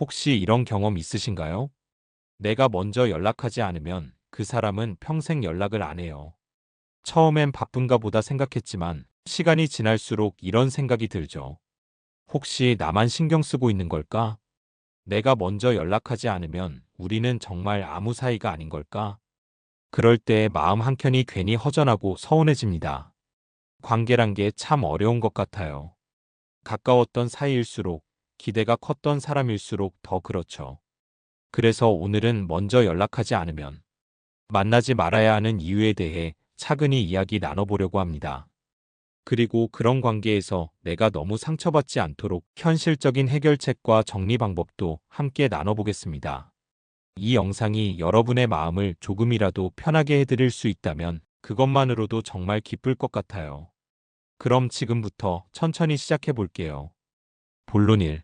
혹시 이런 경험 있으신가요? 내가 먼저 연락하지 않으면 그 사람은 평생 연락을 안 해요. 처음엔 바쁜가 보다 생각했지만 시간이 지날수록 이런 생각이 들죠. 혹시 나만 신경 쓰고 있는 걸까? 내가 먼저 연락하지 않으면 우리는 정말 아무 사이가 아닌 걸까? 그럴 때 마음 한켠이 괜히 허전하고 서운해집니다. 관계란 게 참 어려운 것 같아요. 가까웠던 사이일수록, 기대가 컸던 사람일수록 더 그렇죠. 그래서 오늘은 먼저 연락하지 않으면 만나지 말아야 하는 이유에 대해 차근히 이야기 나눠보려고 합니다. 그리고 그런 관계에서 내가 너무 상처받지 않도록 현실적인 해결책과 정리 방법도 함께 나눠보겠습니다. 이 영상이 여러분의 마음을 조금이라도 편하게 해드릴 수 있다면 그것만으로도 정말 기쁠 것 같아요. 그럼 지금부터 천천히 시작해 볼게요. 본론 1.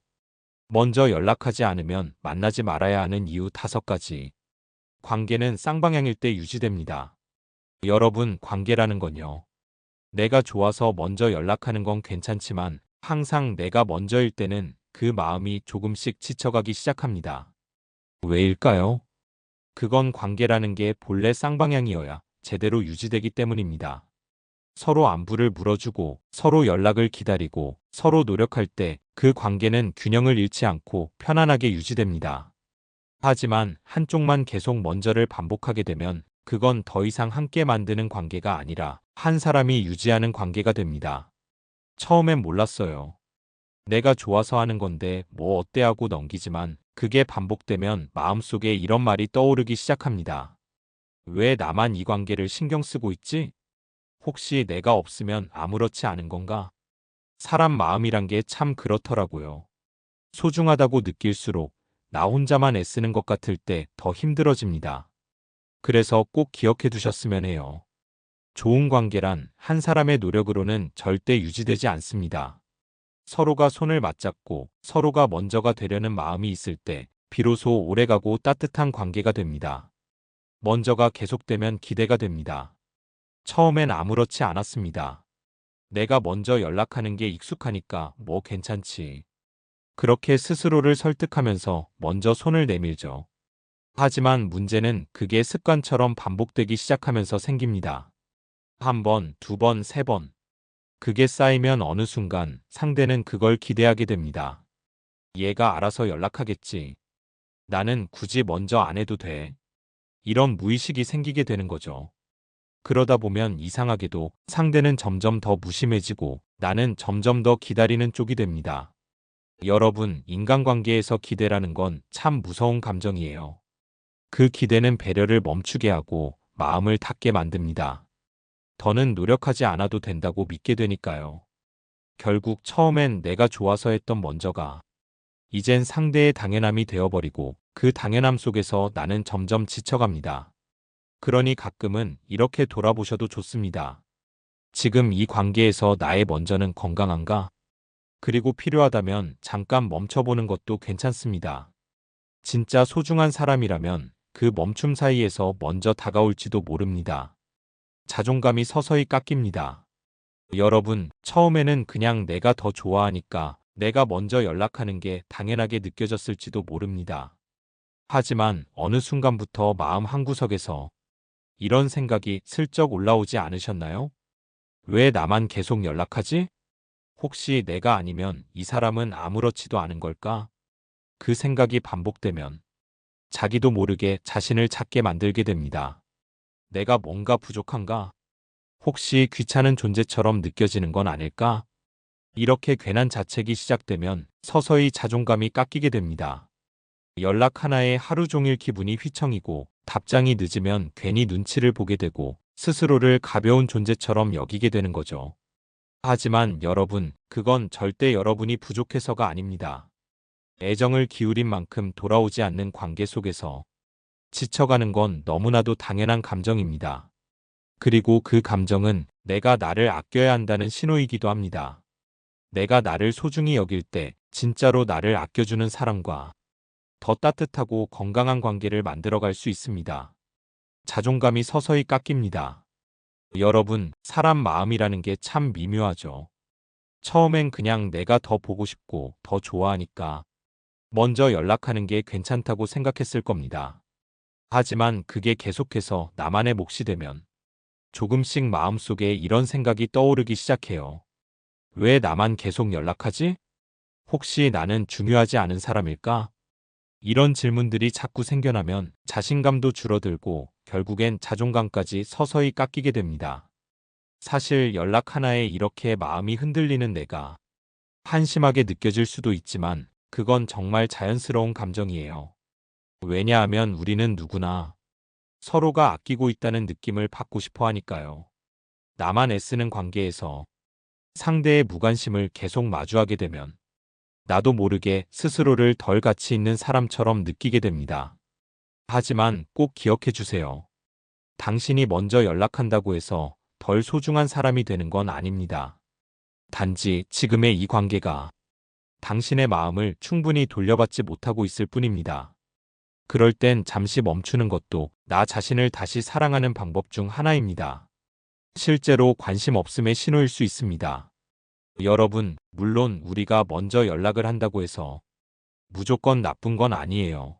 먼저 연락하지 않으면 만나지 말아야 하는 이유 5가지. 관계는 쌍방향일 때 유지됩니다. 여러분, 관계라는 건요. 내가 좋아서 먼저 연락하는 건 괜찮지만 항상 내가 먼저일 때는 그 마음이 조금씩 지쳐가기 시작합니다. 왜일까요? 그건 관계라는 게 본래 쌍방향이어야 제대로 유지되기 때문입니다. 서로 안부를 물어주고 서로 연락을 기다리고 서로 노력할 때 그 관계는 균형을 잃지 않고 편안하게 유지됩니다. 하지만 한쪽만 계속 먼저를 반복하게 되면 그건 더 이상 함께 만드는 관계가 아니라 한 사람이 유지하는 관계가 됩니다. 처음엔 몰랐어요. 내가 좋아서 하는 건데 뭐 어때 하고 넘기지만 그게 반복되면 마음속에 이런 말이 떠오르기 시작합니다. 왜 나만 이 관계를 신경 쓰고 있지? 혹시 내가 없으면 아무렇지 않은 건가? 사람 마음이란 게 참 그렇더라고요. 소중하다고 느낄수록 나 혼자만 애쓰는 것 같을 때 더 힘들어집니다. 그래서 꼭 기억해 두셨으면 해요. 좋은 관계란 한 사람의 노력으로는 절대 유지되지 않습니다. 서로가 손을 맞잡고 서로가 먼저가 되려는 마음이 있을 때 비로소 오래가고 따뜻한 관계가 됩니다. 먼저가 계속되면 기대가 됩니다. 처음엔 아무렇지 않았습니다. 내가 먼저 연락하는 게 익숙하니까 뭐 괜찮지. 그렇게 스스로를 설득하면서 먼저 손을 내밀죠. 하지만 문제는 그게 습관처럼 반복되기 시작하면서 생깁니다. 한 번, 두 번, 세 번. 그게 쌓이면 어느 순간 상대는 그걸 기대하게 됩니다. 얘가 알아서 연락하겠지. 나는 굳이 먼저 안 해도 돼. 이런 무의식이 생기게 되는 거죠. 그러다 보면 이상하게도 상대는 점점 더 무심해지고 나는 점점 더 기다리는 쪽이 됩니다. 여러분, 인간관계에서 기대라는 건 참 무서운 감정이에요. 그 기대는 배려를 멈추게 하고 마음을 닫게 만듭니다. 더는 노력하지 않아도 된다고 믿게 되니까요. 결국 처음엔 내가 좋아서 했던 먼저가 이젠 상대의 당연함이 되어버리고 그 당연함 속에서 나는 점점 지쳐갑니다. 그러니 가끔은 이렇게 돌아보셔도 좋습니다. 지금 이 관계에서 나의 먼저는 건강한가? 그리고 필요하다면 잠깐 멈춰보는 것도 괜찮습니다. 진짜 소중한 사람이라면 그 멈춤 사이에서 먼저 다가올지도 모릅니다. 자존감이 서서히 깎입니다. 여러분, 처음에는 그냥 내가 더 좋아하니까 내가 먼저 연락하는 게 당연하게 느껴졌을지도 모릅니다. 하지만 어느 순간부터 마음 한구석에서 이런 생각이 슬쩍 올라오지 않으셨나요? 왜 나만 계속 연락하지? 혹시 내가 아니면 이 사람은 아무렇지도 않은 걸까? 그 생각이 반복되면 자기도 모르게 자신을 찾게 만들게 됩니다. 내가 뭔가 부족한가? 혹시 귀찮은 존재처럼 느껴지는 건 아닐까? 이렇게 괜한 자책이 시작되면 서서히 자존감이 깎이게 됩니다. 연락 하나에 하루 종일 기분이 휘청이고 답장이 늦으면 괜히 눈치를 보게 되고 스스로를 가벼운 존재처럼 여기게 되는 거죠. 하지만 여러분, 그건 절대 여러분이 부족해서가 아닙니다. 애정을 기울인 만큼 돌아오지 않는 관계 속에서 지쳐가는 건 너무나도 당연한 감정입니다. 그리고 그 감정은 내가 나를 아껴야 한다는 신호이기도 합니다. 내가 나를 소중히 여길 때 진짜로 나를 아껴주는 사람과 더 따뜻하고 건강한 관계를 만들어갈 수 있습니다. 자존감이 서서히 깎입니다. 여러분, 사람 마음이라는 게 참 미묘하죠. 처음엔 그냥 내가 더 보고 싶고 더 좋아하니까 먼저 연락하는 게 괜찮다고 생각했을 겁니다. 하지만 그게 계속해서 나만의 몫이 되면 조금씩 마음속에 이런 생각이 떠오르기 시작해요. 왜 나만 계속 연락하지? 혹시 나는 중요하지 않은 사람일까? 이런 질문들이 자꾸 생겨나면 자신감도 줄어들고 결국엔 자존감까지 서서히 깎이게 됩니다. 사실 연락 하나에 이렇게 마음이 흔들리는 내가 한심하게 느껴질 수도 있지만 그건 정말 자연스러운 감정이에요. 왜냐하면 우리는 누구나 서로가 아끼고 있다는 느낌을 받고 싶어 하니까요. 나만 애쓰는 관계에서 상대의 무관심을 계속 마주하게 되면 나도 모르게 스스로를 덜 가치 있는 사람처럼 느끼게 됩니다. 하지만 꼭 기억해 주세요. 당신이 먼저 연락한다고 해서 덜 소중한 사람이 되는 건 아닙니다. 단지 지금의 이 관계가 당신의 마음을 충분히 돌려받지 못하고 있을 뿐입니다. 그럴 땐 잠시 멈추는 것도 나 자신을 다시 사랑하는 방법 중 하나입니다. 실제로 관심 없음의 신호일 수 있습니다. 여러분, 물론 우리가 먼저 연락을 한다고 해서 무조건 나쁜 건 아니에요.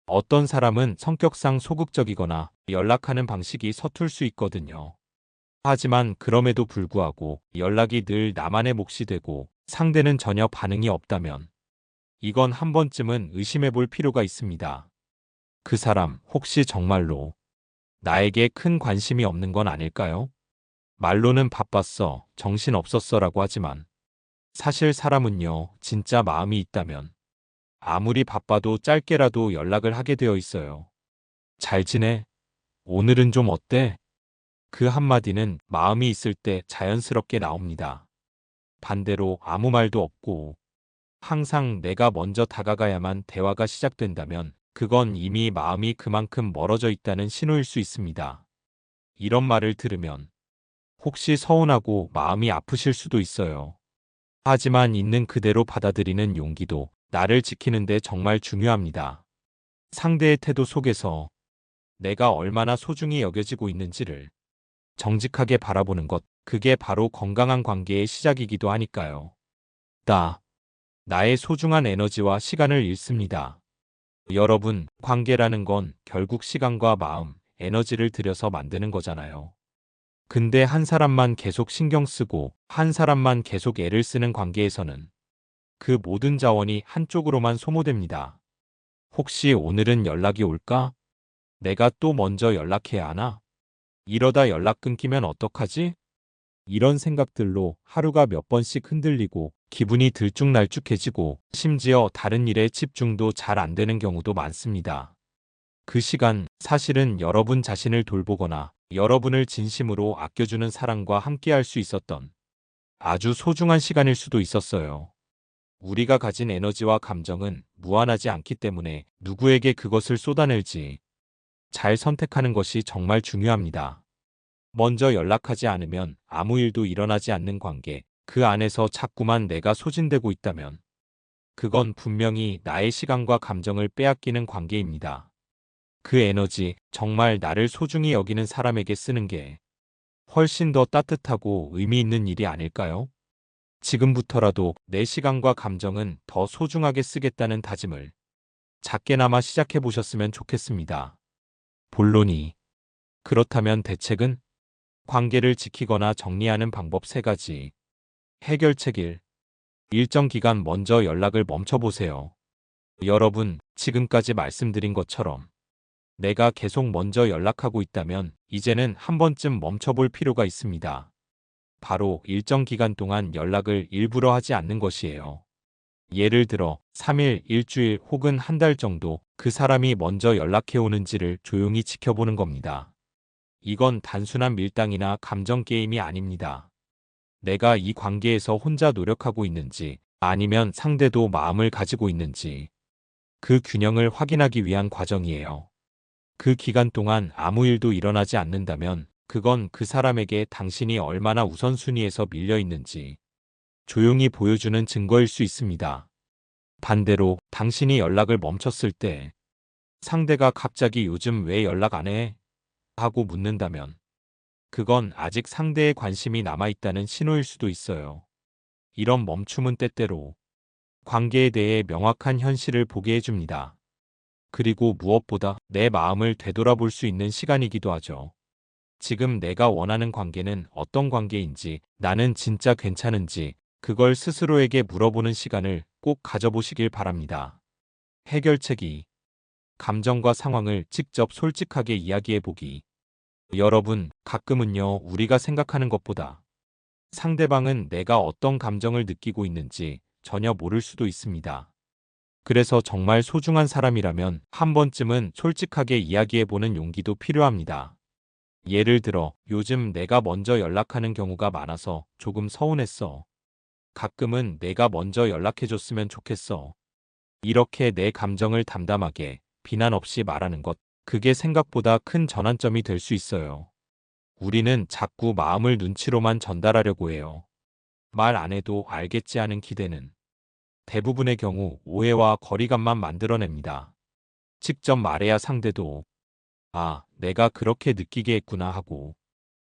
어떤 사람은 성격상 소극적이거나 연락하는 방식이 서툴 수 있거든요. 하지만 그럼에도 불구하고 연락이 늘 나만의 몫이 되고 상대는 전혀 반응이 없다면 이건 한 번쯤은 의심해 볼 필요가 있습니다. 그 사람 혹시 정말로 나에게 큰 관심이 없는 건 아닐까요? 말로는 바빴어, 정신 없었어라고 하지만 사실 사람은요, 진짜 마음이 있다면 아무리 바빠도 짧게라도 연락을 하게 되어 있어요. 잘 지내? 오늘은 좀 어때? 그 한마디는 마음이 있을 때 자연스럽게 나옵니다. 반대로 아무 말도 없고 항상 내가 먼저 다가가야만 대화가 시작된다면 그건 이미 마음이 그만큼 멀어져 있다는 신호일 수 있습니다. 이런 말을 들으면 혹시 서운하고 마음이 아프실 수도 있어요. 하지만 있는 그대로 받아들이는 용기도 나를 지키는데 정말 중요합니다. 상대의 태도 속에서 내가 얼마나 소중히 여겨지고 있는지를 정직하게 바라보는 것, 그게 바로 건강한 관계의 시작이기도 하니까요. 나의 소중한 에너지와 시간을 잃습니다. 여러분, 관계라는 건 결국 시간과 마음, 에너지를 들여서 만드는 거잖아요. 근데 한 사람만 계속 신경 쓰고 한 사람만 계속 애를 쓰는 관계에서는 그 모든 자원이 한쪽으로만 소모됩니다. 혹시 오늘은 연락이 올까? 내가 또 먼저 연락해야 하나? 이러다 연락 끊기면 어떡하지? 이런 생각들로 하루가 몇 번씩 흔들리고 기분이 들쭉날쭉해지고 심지어 다른 일에 집중도 잘 안 되는 경우도 많습니다. 그 시간 사실은 여러분 자신을 돌보거나 여러분을 진심으로 아껴주는 사람과 함께할 수 있었던 아주 소중한 시간일 수도 있었어요. 우리가 가진 에너지와 감정은 무한하지 않기 때문에 누구에게 그것을 쏟아낼지 잘 선택하는 것이 정말 중요합니다. 먼저 연락하지 않으면 아무 일도 일어나지 않는 관계, 그 안에서 자꾸만 내가 소진되고 있다면 그건 분명히 나의 시간과 감정을 빼앗기는 관계입니다. 그 에너지, 정말 나를 소중히 여기는 사람에게 쓰는 게 훨씬 더 따뜻하고 의미 있는 일이 아닐까요? 지금부터라도 내 시간과 감정은 더 소중하게 쓰겠다는 다짐을 작게나마 시작해 보셨으면 좋겠습니다. 본론이 그렇다면 대책은? 관계를 지키거나 정리하는 방법 3가지. 해결책 1. 일정 기간 먼저 연락을 멈춰보세요. 여러분, 지금까지 말씀드린 것처럼 내가 계속 먼저 연락하고 있다면 이제는 한 번쯤 멈춰볼 필요가 있습니다. 바로 일정 기간 동안 연락을 일부러 하지 않는 것이에요. 예를 들어 3일, 일주일 혹은 한 달 정도 그 사람이 먼저 연락해 오는지를 조용히 지켜보는 겁니다. 이건 단순한 밀당이나 감정 게임이 아닙니다. 내가 이 관계에서 혼자 노력하고 있는지 아니면 상대도 마음을 가지고 있는지 그 균형을 확인하기 위한 과정이에요. 그 기간 동안 아무 일도 일어나지 않는다면 그건 그 사람에게 당신이 얼마나 우선순위에서 밀려 있는지 조용히 보여주는 증거일 수 있습니다. 반대로 당신이 연락을 멈췄을 때 상대가 갑자기 요즘 왜 연락 안 해? 하고 묻는다면 그건 아직 상대의 관심이 남아있다는 신호일 수도 있어요. 이런 멈춤은 때때로 관계에 대해 명확한 현실을 보게 해줍니다. 그리고 무엇보다 내 마음을 되돌아볼 수 있는 시간이기도 하죠. 지금 내가 원하는 관계는 어떤 관계인지, 나는 진짜 괜찮은지, 그걸 스스로에게 물어보는 시간을 꼭 가져보시길 바랍니다. 해결책 2. 감정과 상황을 직접 솔직하게 이야기해보기. 여러분, 가끔은요, 우리가 생각하는 것보다 상대방은 내가 어떤 감정을 느끼고 있는지 전혀 모를 수도 있습니다. 그래서 정말 소중한 사람이라면 한 번쯤은 솔직하게 이야기해보는 용기도 필요합니다. 예를 들어, 요즘 내가 먼저 연락하는 경우가 많아서 조금 서운했어. 가끔은 내가 먼저 연락해줬으면 좋겠어. 이렇게 내 감정을 담담하게, 비난 없이 말하는 것, 그게 생각보다 큰 전환점이 될 수 있어요. 우리는 자꾸 마음을 눈치로만 전달하려고 해요. 말 안 해도 알겠지 하는 기대는 대부분의 경우 오해와 거리감만 만들어냅니다. 직접 말해야 상대도 아, 내가 그렇게 느끼게 했구나 하고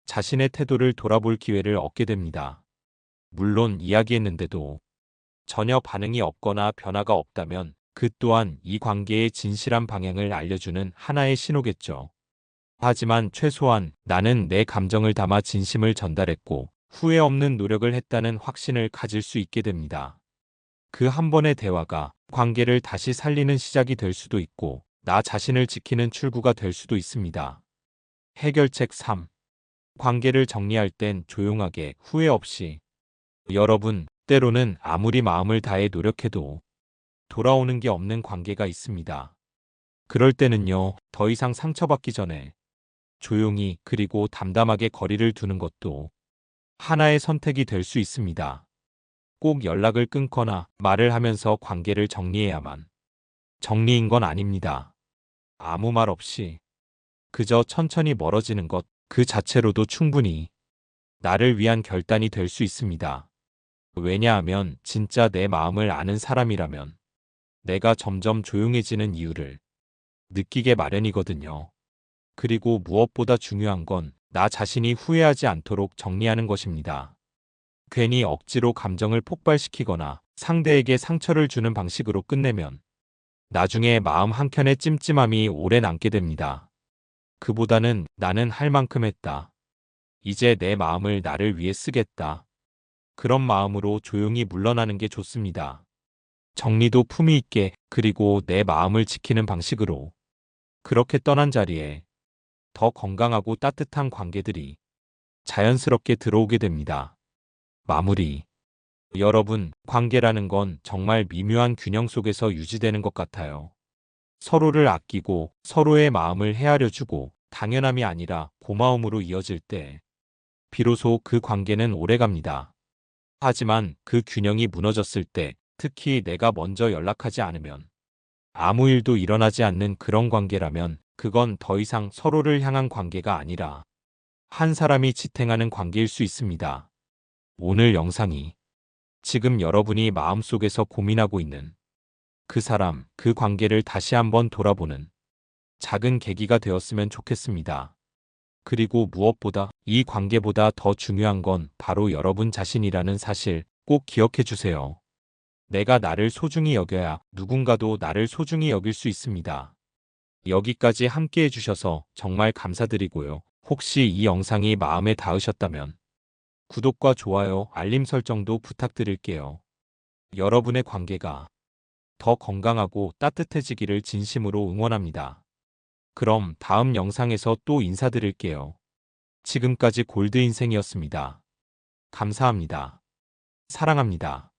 자신의 태도를 돌아볼 기회를 얻게 됩니다. 물론 이야기했는데도 전혀 반응이 없거나 변화가 없다면 그 또한 이 관계의 진실한 방향을 알려주는 하나의 신호겠죠. 하지만 최소한 나는 내 감정을 담아 진심을 전달했고 후회 없는 노력을 했다는 확신을 가질 수 있게 됩니다. 그 한 번의 대화가 관계를 다시 살리는 시작이 될 수도 있고 나 자신을 지키는 출구가 될 수도 있습니다. 해결책 3. 관계를 정리할 땐 조용하게 후회 없이. 여러분, 때로는 아무리 마음을 다해 노력해도 돌아오는 게 없는 관계가 있습니다. 그럴 때는요, 더 이상 상처받기 전에 조용히 그리고 담담하게 거리를 두는 것도 하나의 선택이 될 수 있습니다. 꼭 연락을 끊거나 말을 하면서 관계를 정리해야만 정리인 건 아닙니다. 아무 말 없이 그저 천천히 멀어지는 것 그 자체로도 충분히 나를 위한 결단이 될 수 있습니다. 왜냐하면 진짜 내 마음을 아는 사람이라면 내가 점점 조용해지는 이유를 느끼게 마련이거든요. 그리고 무엇보다 중요한 건 나 자신이 후회하지 않도록 정리하는 것입니다. 괜히 억지로 감정을 폭발시키거나 상대에게 상처를 주는 방식으로 끝내면 나중에 마음 한켠에 찜찜함이 오래 남게 됩니다. 그보다는 나는 할 만큼 했다. 이제 내 마음을 나를 위해 쓰겠다. 그런 마음으로 조용히 물러나는 게 좋습니다. 정리도 품위 있게 그리고 내 마음을 지키는 방식으로 그렇게 떠난 자리에 더 건강하고 따뜻한 관계들이 자연스럽게 들어오게 됩니다. 마무리. 여러분, 관계라는 건 정말 미묘한 균형 속에서 유지되는 것 같아요. 서로를 아끼고 서로의 마음을 헤아려주고 당연함이 아니라 고마움으로 이어질 때 비로소 그 관계는 오래갑니다. 하지만 그 균형이 무너졌을 때 특히 내가 먼저 연락하지 않으면 아무 일도 일어나지 않는 그런 관계라면 그건 더 이상 서로를 향한 관계가 아니라 한 사람이 지탱하는 관계일 수 있습니다. 오늘 영상이 지금 여러분이 마음속에서 고민하고 있는 그 사람, 그 관계를 다시 한번 돌아보는 작은 계기가 되었으면 좋겠습니다. 그리고 무엇보다 이 관계보다 더 중요한 건 바로 여러분 자신이라는 사실 꼭 기억해 주세요. 내가 나를 소중히 여겨야 누군가도 나를 소중히 여길 수 있습니다. 여기까지 함께 해주셔서 정말 감사드리고요. 혹시 이 영상이 마음에 닿으셨다면 구독과 좋아요, 알림 설정도 부탁드릴게요. 여러분의 관계가 더 건강하고 따뜻해지기를 진심으로 응원합니다. 그럼 다음 영상에서 또 인사드릴게요. 지금까지 골드인생이었습니다. 감사합니다. 사랑합니다.